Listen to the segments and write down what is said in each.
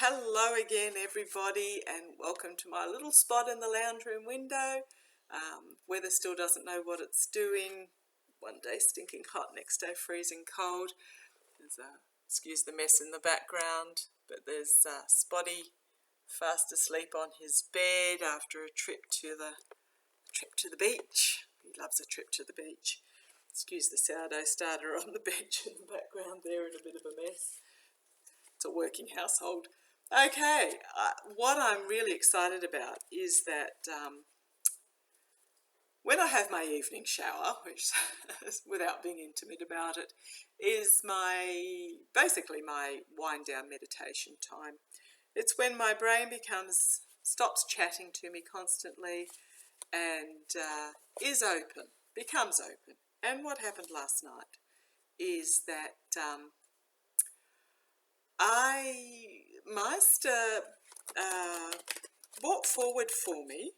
Hello again, everybody, and welcome to my little spot in the lounge room window. Weather still doesn't know what it's doing. One day stinking hot, next day freezing cold. Excuse the mess in the background, but there's Spotty fast asleep on his bed after a trip to the beach. He loves a trip to the beach. Excuse the sourdough starter on the bench in the background there in a bit of a mess. It's a working household. Okay, what I'm really excited about is that when I have my evening shower, which, without being intimate about it, is basically my wind-down meditation time. It's when my brain stops chatting to me constantly and becomes open. And what happened last night is that Meister brought forward for me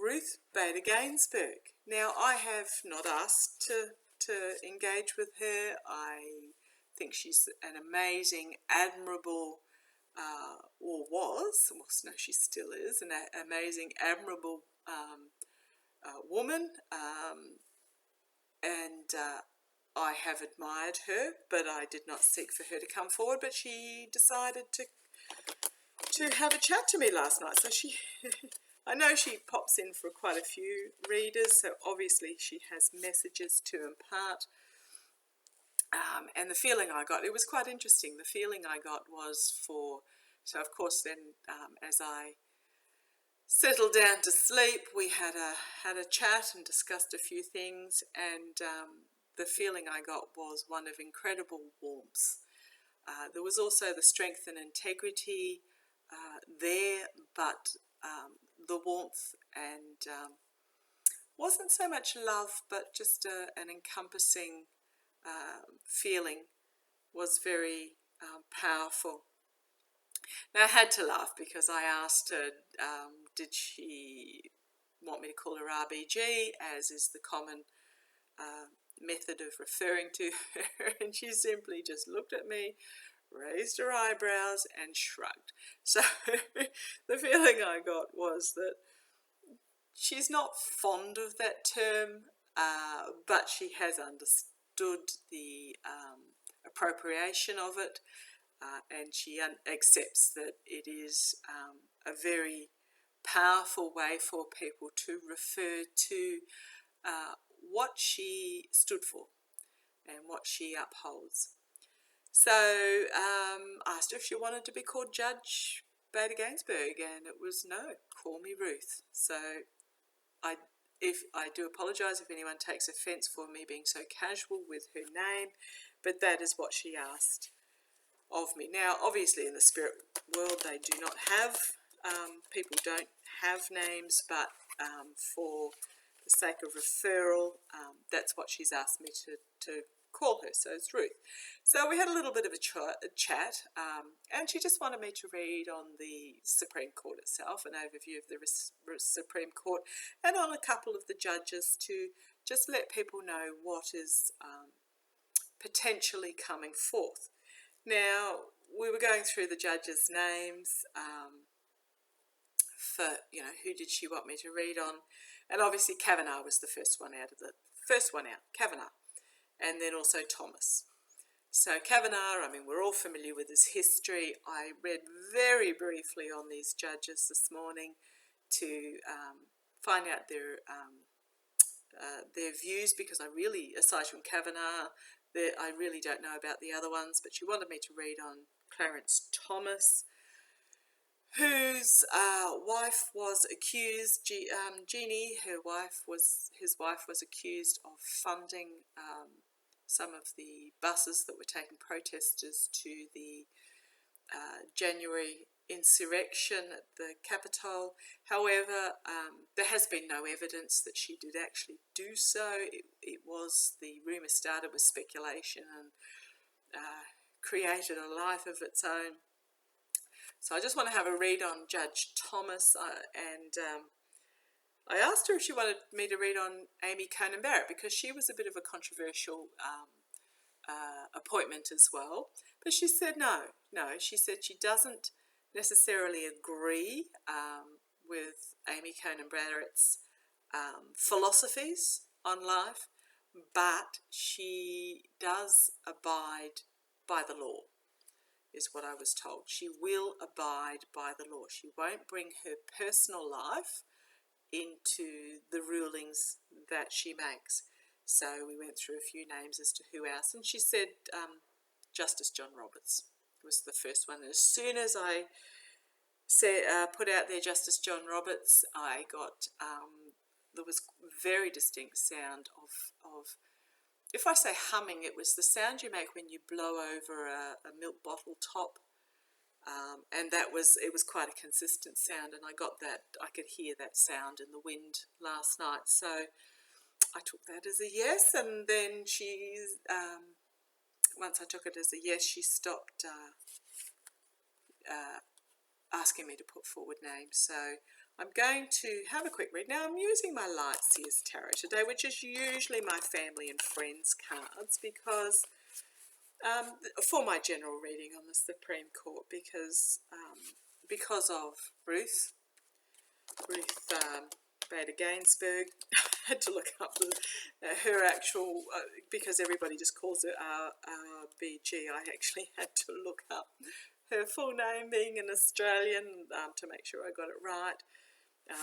Ruth Bader Ginsburg. Now, I have not asked to engage with her. I think she's an amazing, admirable, she still is, an amazing, admirable woman, and I have admired her, but I did not seek for her to come forward, but she decided to have a chat to me last night. So I know she pops in for quite a few readers, so obviously she has messages to impart. And the feeling I got, it was quite interesting. The feeling I got was so of course then as I settled down to sleep, we had a chat and discussed a few things, and the feeling I got was one of incredible warmth. There was also the strength and integrity there, but the warmth and wasn't so much love, but just an encompassing feeling was very powerful. Now, I had to laugh because I asked her, did she want me to call her RBG, as is the common method of referring to her, and she simply just looked at me, raised her eyebrows and shrugged. So the feeling I got was that she's not fond of that term, but she has understood the appropriation of it, and she accepts that it is a very powerful way for people to refer to what she stood for and what she upholds. So I asked her if she wanted to be called Judge Bader Ginsburg, and it was no, call me Ruth. So I do apologise if anyone takes offence for me being so casual with her name, but that is what she asked of me. Now, obviously in the spirit world they do not have, people don't have names, but for the sake of referral, that's what she's asked me to call her, so it's Ruth. So we had a little bit of a chat, and she just wanted me to read on the Supreme Court itself, an overview of the Supreme Court, and on a couple of the judges to just let people know what is potentially coming forth. Now, we were going through the judges' names for, who did she want me to read on, and obviously Kavanaugh was the first one out, Kavanaugh, and then also Thomas. So Kavanaugh, we're all familiar with his history. I read very briefly on these judges this morning to find out their views, because I really, aside from Kavanaugh, I really don't know about the other ones, but she wanted me to read on Clarence Thomas, whose wife was accused, Jeannie, his wife was accused of funding some of the buses that were taking protesters to the January insurrection at the Capitol. However, there has been no evidence that she did actually do so. The rumour started with speculation and created a life of its own. So I just want to have a read on Judge Thomas, and I asked her if she wanted me to read on Amy Coney Barrett, because she was a bit of a controversial appointment as well. But she said no. She said she doesn't necessarily agree with Amy Coney Barrett's philosophies on life, but she does abide by the law, is what I was told. She will abide by the law. She won't bring her personal life into the rulings that she makes. So we went through a few names as to who else, and she said Justice John Roberts was the first one. As soon as I put out there Justice John Roberts, I got there was very distinct sound of, if I say humming, it was the sound you make when you blow over a milk bottle top, and it was quite a consistent sound, and I could hear that sound in the wind last night, so I took that as a yes. And then once I took it as a yes, she stopped asking me to put forward names. So I'm going to have a quick read. Now I'm using my Light Seers Tarot today, which is usually my family and friends cards, because for my general reading on the Supreme Court, because of Ruth Bader Ginsburg. I had to look up her actual, because everybody just calls her RBG. I actually had to look up her full name, being an Australian, to make sure I got it right.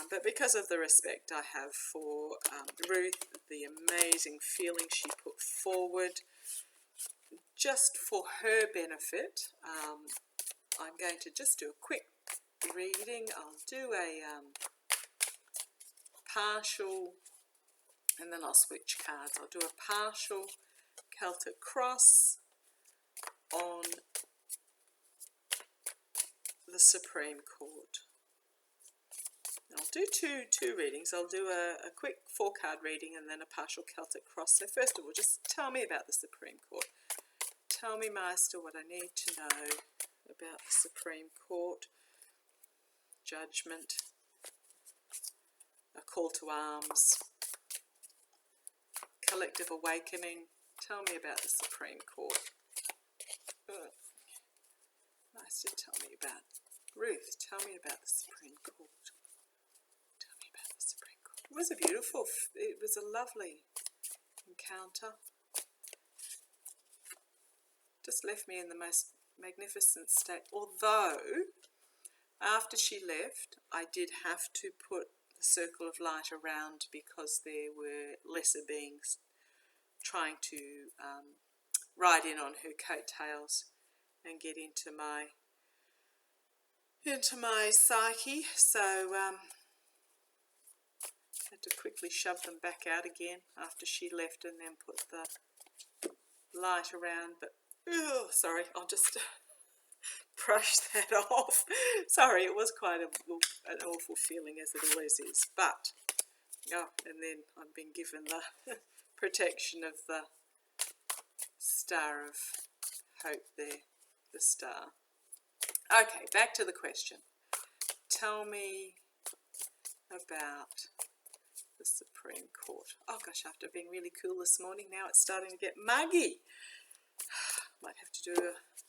But because of the respect I have for Ruth, the amazing feeling she put forward, just for her benefit, I'm going to just do a quick reading. I'll do a partial, and then I'll switch cards. I'll do a partial Celtic cross on the Supreme Court. I'll do two readings. I'll do a quick 4-card reading and then a partial Celtic cross. So first of all, just tell me about the Supreme Court. Tell me, Master, what I need to know about the Supreme Court. Judgment, a call to arms, collective awakening. Tell me about the Supreme Court. Master, tell me about Ruth. Tell me about the Supreme Court. Tell me about the Supreme Court. It was a lovely encounter. Just left me in the most magnificent state. Although, after she left, I did have to put the circle of light around, because there were lesser beings trying to ride in on her coattails and get into my psyche. So had to quickly shove them back out again after she left, and then put the light around. But sorry, I'll just brush that off. Sorry, it was quite an awful feeling, as it always is. But and then I've been given the protection of the Star of Hope there, the star. Okay, back to the question. Tell me about the Supreme Court. Oh gosh, after being really cool this morning, now it's starting to get muggy. Might have to do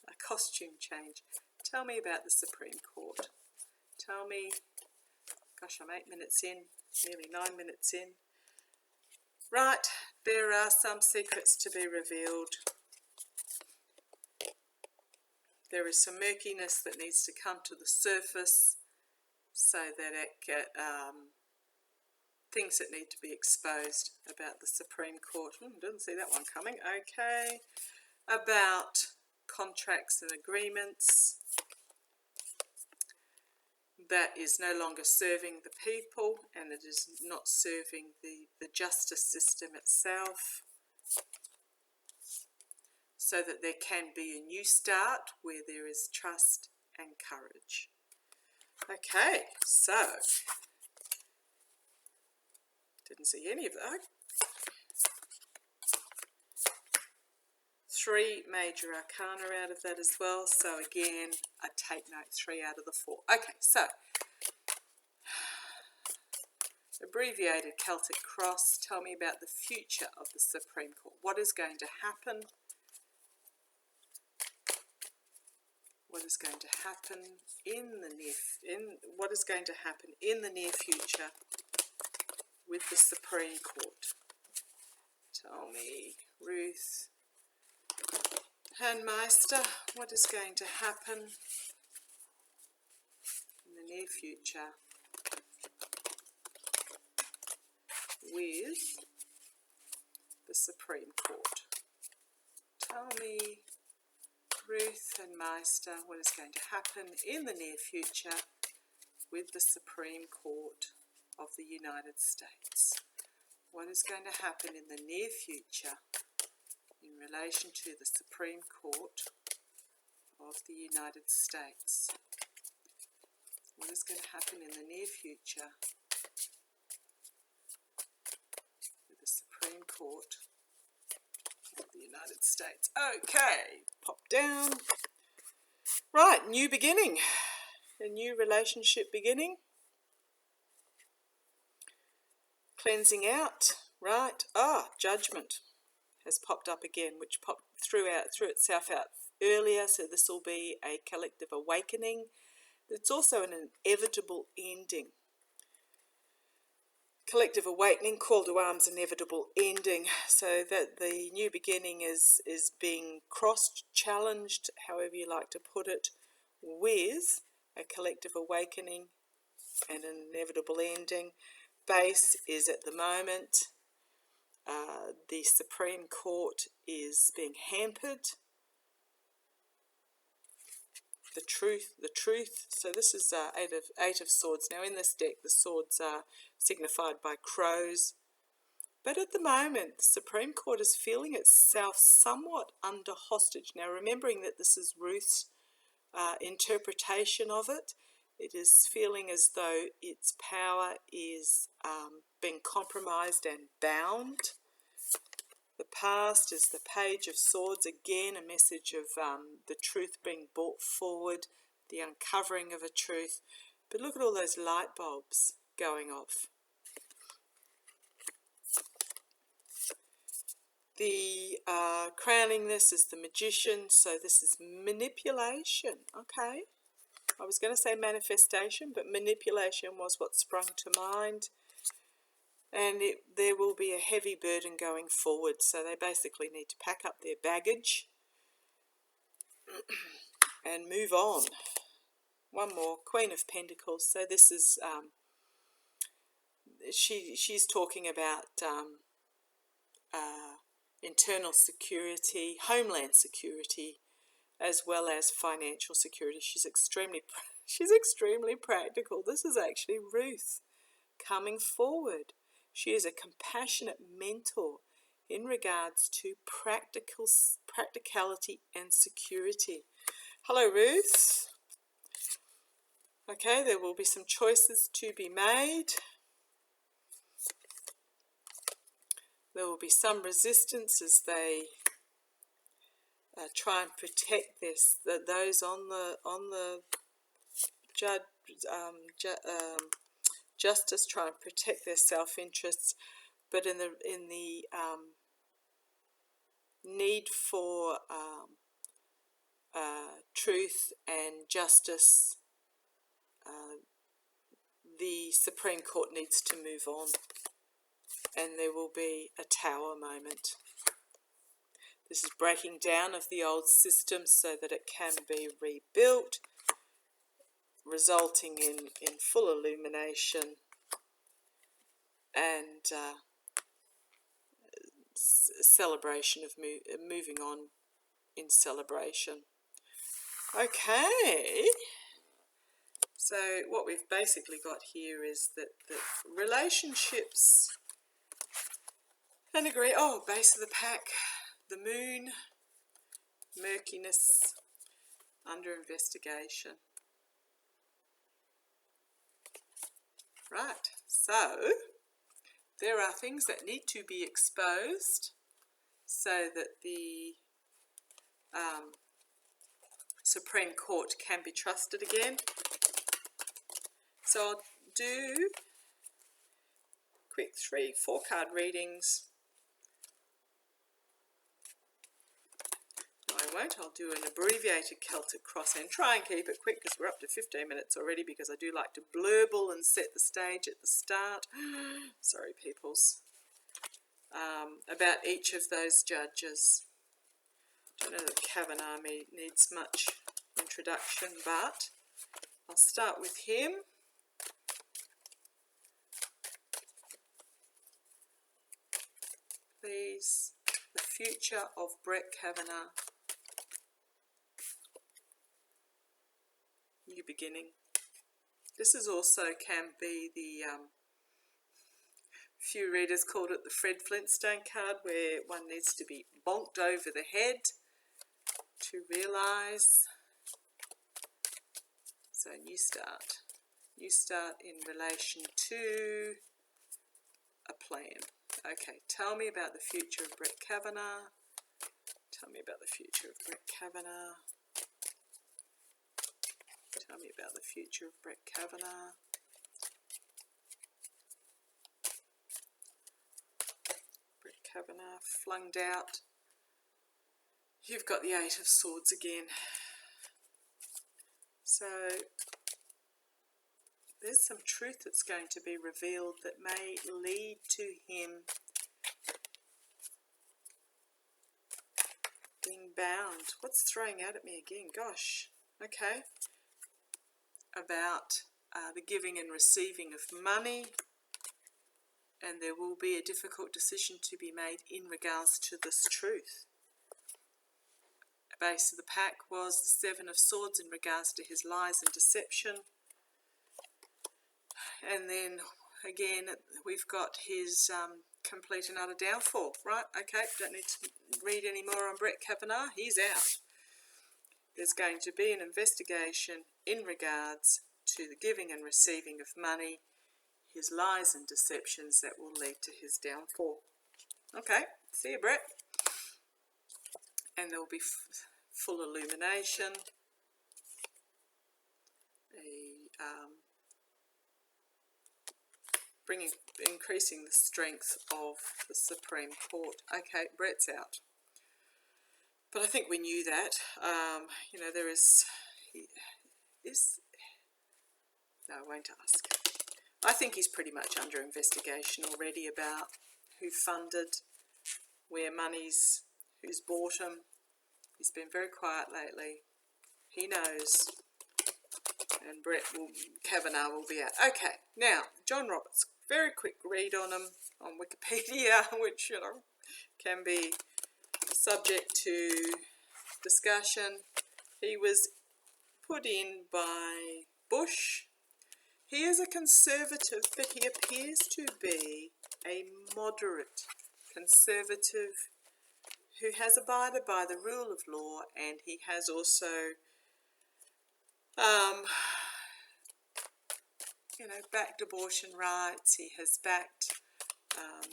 a costume change. Tell me about the Supreme Court. Tell me, gosh, I'm 8 minutes in, nearly 9 minutes in. Right, there are some secrets to be revealed. There is some murkiness that needs to come to the surface, so that things that need to be exposed about the Supreme Court. Didn't see that one coming. Okay. About contracts and agreements that is no longer serving the people, and it is not serving the justice system itself, so that there can be a new start where there is trust and courage. Okay, so didn't see any of that. 3 major arcana out of that as well. So again, I take note, 3 out of the 4. Okay, so abbreviated Celtic cross. Tell me about the future of the Supreme Court. What is going to happen what is going to happen in the near future with the Supreme Court. Tell me, Ruth and Meister, what is going to happen in the near future with the Supreme Court. Tell me, Ruth and Meister, what is going to happen in the near future with the Supreme Court of the United States. What is going to happen in the near future in relation to the Supreme Court of the United States? What is going to happen in the near future with the Supreme Court of the United States? Okay, pop down. Right, new beginning. A new relationship beginning. Cleansing out, right? Judgment has popped up again, which threw itself out earlier, so this will be a collective awakening. It's also an inevitable ending. Collective awakening, call to arms, inevitable ending, so that the new beginning is being cross-challenged, however you like to put it, with a collective awakening and an inevitable ending. Base is at the moment, the Supreme Court is being hampered. The truth. So this is eight of swords. Now in this deck, the swords are signified by crows. But at the moment, the Supreme Court is feeling itself somewhat under hostage. Now remembering that this is Ruth's interpretation of it, it is feeling as though its power is being compromised and bound. The past is the Page of Swords, again a message of the truth being brought forward, the uncovering of a truth. But look at all those light bulbs going off. The crowning this is the Magician, so this is manipulation, okay? I was going to say manifestation, but manipulation was what sprung to mind. And there will be a heavy burden going forward, so they basically need to pack up their baggage and move on. One more, Queen of Pentacles. So this is, she's talking about internal security, homeland security, as well as financial security. She's extremely practical. This is actually Ruth coming forward. She is a compassionate mentor in regards to practicality and security. Hello, Ruth. Okay, there will be some choices to be made. There will be some resistance as they try and protect those on the justice, try and protect their self-interests, but in the need for truth and justice, the Supreme Court needs to move on, and there will be a tower moment. This is breaking down of the old system so that it can be rebuilt, resulting in full illumination and celebration of moving on in celebration. Okay, so what we've basically got here is that relationships and agree. Oh, base of the pack, the moon, murkiness, under investigation. Right, so there are things that need to be exposed so that the Supreme Court can be trusted again. So I'll do quick 3-4 card readings. I won't. I'll do an abbreviated Celtic cross and try and keep it quick because we're up to 15 minutes already, because I do like to blurble and set the stage at the start. Sorry, peoples. About each of those judges. I don't know that Kavanaugh needs much introduction, but I'll start with him. Please, the future of Brett Kavanaugh. New beginning. This is also can be the, few readers called it the Fred Flintstone card, where one needs to be bonked over the head to realise. So new start. New start in relation to a plan. Okay, tell me about the future of Brett Kavanaugh. Tell me about the future of Brett Kavanaugh. Tell me about the future of Brett Kavanaugh. Brett Kavanaugh flunged out. You've got the Eight of Swords again. So there's some truth that's going to be revealed that may lead to him being bound. What's throwing out at me again? Gosh. Okay. About the giving and receiving of money, and there will be a difficult decision to be made in regards to this truth. The base of the pack was the Seven of Swords in regards to his lies and deception, and then again we've got his complete and utter downfall. Right, okay, don't need to read any more on Brett Kavanaugh. He's out. There's going to be an investigation in regards to the giving and receiving of money, his lies and deceptions that will lead to his downfall. Okay, see you, Brett. And there will be full illumination, increasing the strength of the Supreme Court. Okay, Brett's out. But I think we knew that. You know, there is... No, I won't ask. I think he's pretty much under investigation already about who funded, where who's bought him. He's been very quiet lately. He knows. And Kavanaugh will be out. Okay, now, John Roberts. Very quick read on him on Wikipedia, which, you know, can be subject to discussion. He was put in by Bush. He is a conservative, but he appears to be a moderate conservative who has abided by the rule of law, and he has also, you know, backed abortion rights. He has backed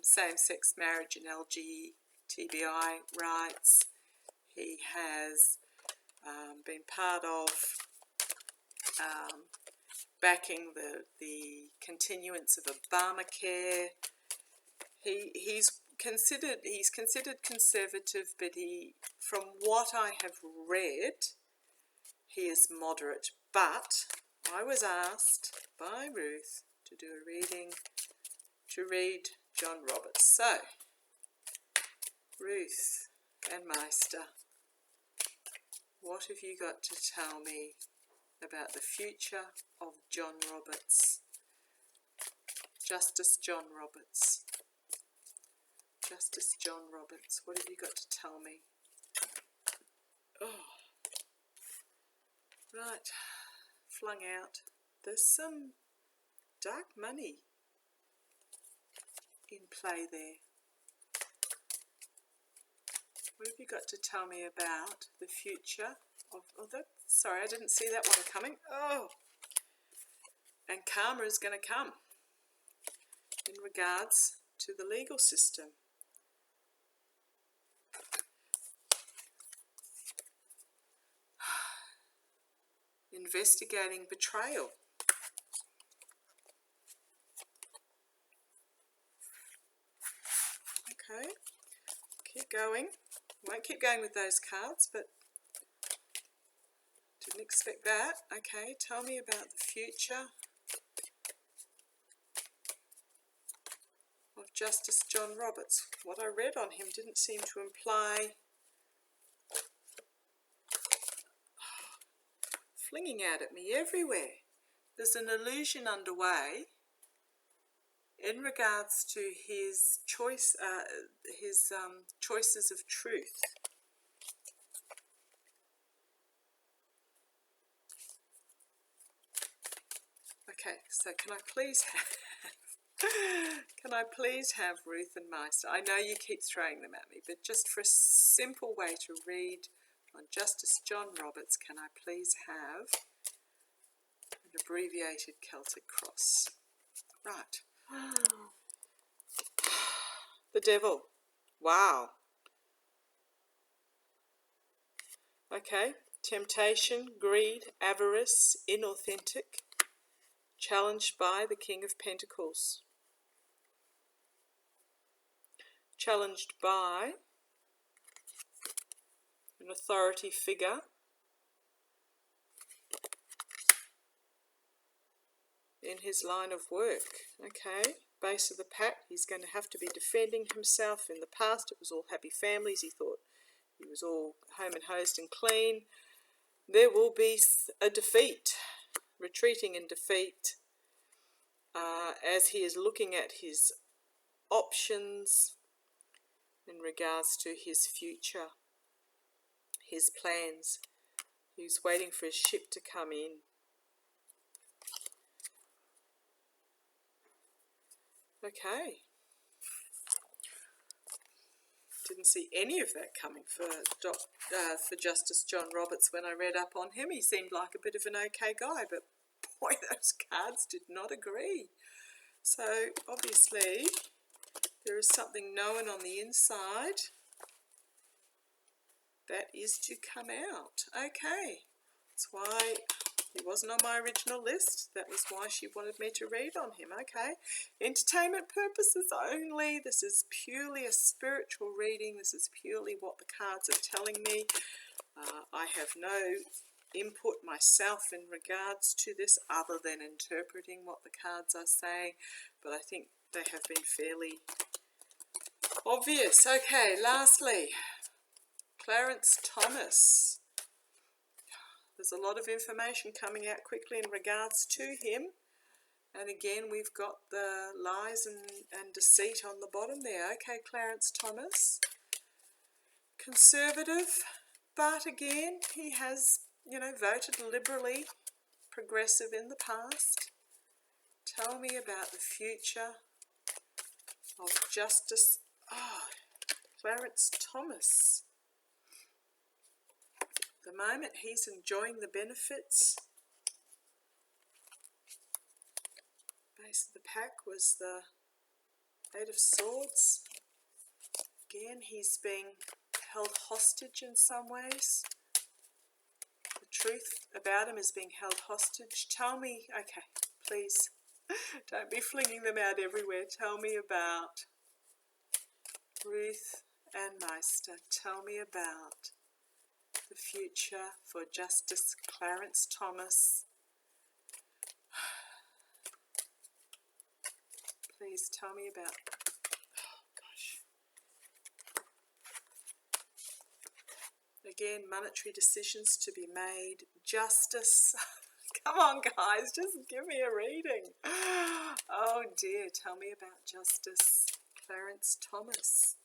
same-sex marriage and LGBTI rights. He has been part of backing the continuance of Obamacare. He's considered conservative, but from what I have read, he is moderate. But I was asked by Ruth to do a reading, to read John Roberts. So, Ruth and Meister, what have you got to tell me about the future of John Roberts? Justice John Roberts. Justice John Roberts, what have you got to tell me? Oh, right, flung out. There's some dark money in play there. What have you got to tell me about the future of that? Sorry, I didn't see that one coming. Oh, and karma is going to come in regards to the legal system. Investigating betrayal. Okay, keep going. Won't keep going with those cards, but didn't expect that. Okay, tell me about the future of Justice John Roberts. What I read on him didn't seem to imply flinging out at me everywhere. There's an illusion underway in regards to his choice, choices of truth. Okay, so can I please have Ruth and Meister? I know you keep throwing them at me, but just for a simple way to read on Justice John Roberts, can I please have an abbreviated Celtic cross? Right. The devil. Wow. Okay. Temptation, greed, avarice, inauthentic, challenged by the King of Pentacles. Challenged by an authority figure in his line of work. Okay, base of the pack, he's going to have to be defending himself. In the past it was all happy families, he thought he was all home and hosed and clean. There will be a defeat, retreating in defeat, as he is looking at his options in regards to his future, his plans. He's waiting for his ship to come in. Okay. Didn't see any of that coming for Justice John Roberts when I read up on him. He seemed like a bit of an okay guy, but boy, those cards did not agree. So obviously there is something known on the inside that is to come out. Okay, that's why he wasn't on my original list. That was why she wanted me to read on him. Okay, entertainment purposes only. This is purely a spiritual reading. This is purely what the cards are telling me. I have no input myself in regards to this other than interpreting what the cards are saying, but I think they have been fairly obvious. Okay, lastly, Clarence Thomas. There's a lot of information coming out quickly in regards to him. And again, we've got the lies and deceit on the bottom there. Okay, Clarence Thomas. Conservative, but again, he has, voted liberally, progressive in the past. Tell me about the future of Justice Clarence Thomas. The moment he's enjoying the benefits. Base of the pack was the Eight of Swords. Again, he's being held hostage in some ways. The truth about him is being held hostage. Tell me, okay, please, don't be flinging them out everywhere. Tell me about Ruth and Meister. Tell me about the future for Justice Clarence Thomas. Please tell me about, again, monetary decisions to be made. Justice. Come on, guys, just give me a reading. Oh dear, tell me about Justice Clarence Thomas.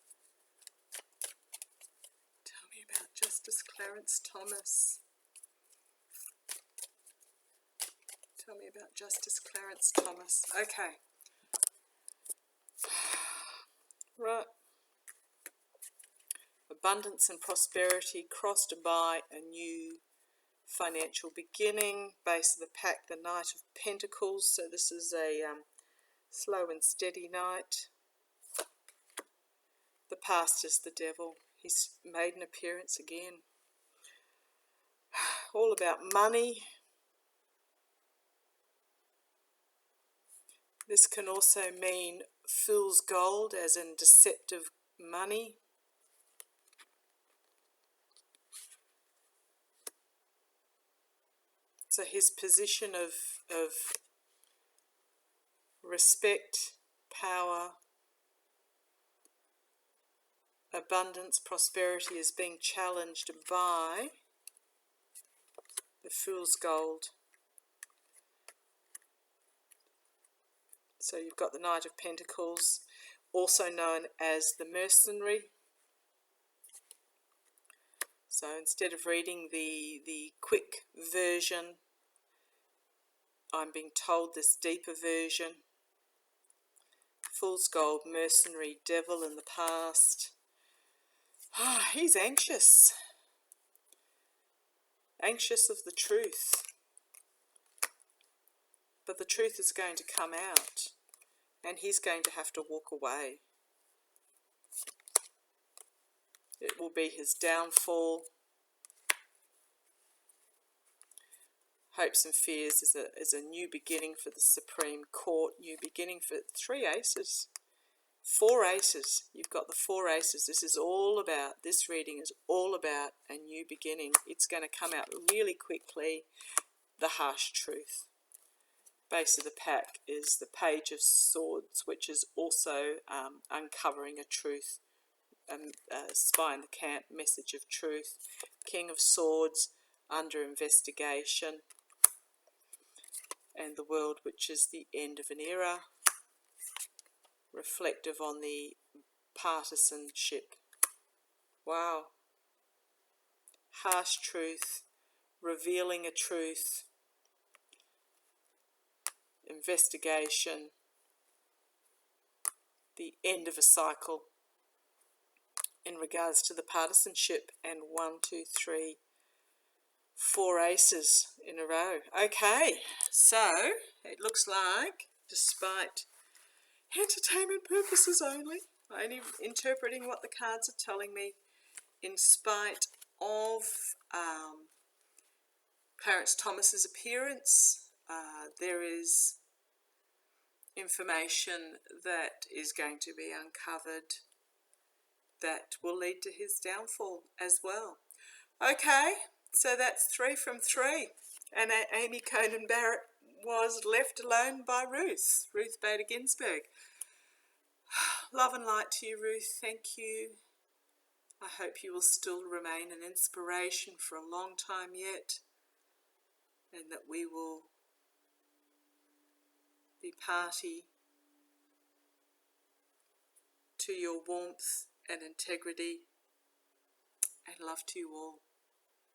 Tell me about Justice Clarence Thomas. Tell me about Justice Clarence Thomas. Okay. Right. Abundance and prosperity crossed by a new financial beginning. Base of the pack, the Knight of Pentacles. So this is a slow and steady night. The past is the devil. He's made an appearance again. All about money. This can also mean fool's gold, as in deceptive money. So his position of respect, power, abundance, prosperity is being challenged by the Fool's Gold. So you've got the Knight of Pentacles, also known as the Mercenary. So instead of reading the quick version, I'm being told this deeper version. Fool's Gold, Mercenary, Devil in the past. He's anxious. Anxious of the truth. But the truth is going to come out, and he's going to have to walk away. It will be his downfall. Hopes and fears is a new beginning for the Supreme Court, new beginning for 3 aces. 4 aces. You've got the 4 aces. This reading is all about a new beginning. It's going to come out really quickly, the harsh truth. Base of the pack is the Page of Swords, which is also uncovering a truth, spy in the camp, message of truth. King of Swords, under investigation. And the World, which is the end of an era, reflective on the partisanship. Wow. Harsh truth, revealing a truth, investigation, the end of a cycle in regards to the partisanship, and 1, 2, 3, 4 aces in a row. Okay, so it looks like, despite entertainment purposes only interpreting what the cards are telling me, in spite of Clarence Thomas's appearance, there is information that is going to be uncovered that will lead to his downfall as well. Okay, so that's 3 from 3. And Amy Coney Barrett was left alone by Ruth Bader Ginsburg. Love and light to you, Ruth. Thank you. I hope you will still remain an inspiration for a long time yet, and that we will be party to your warmth and integrity, and love to you all.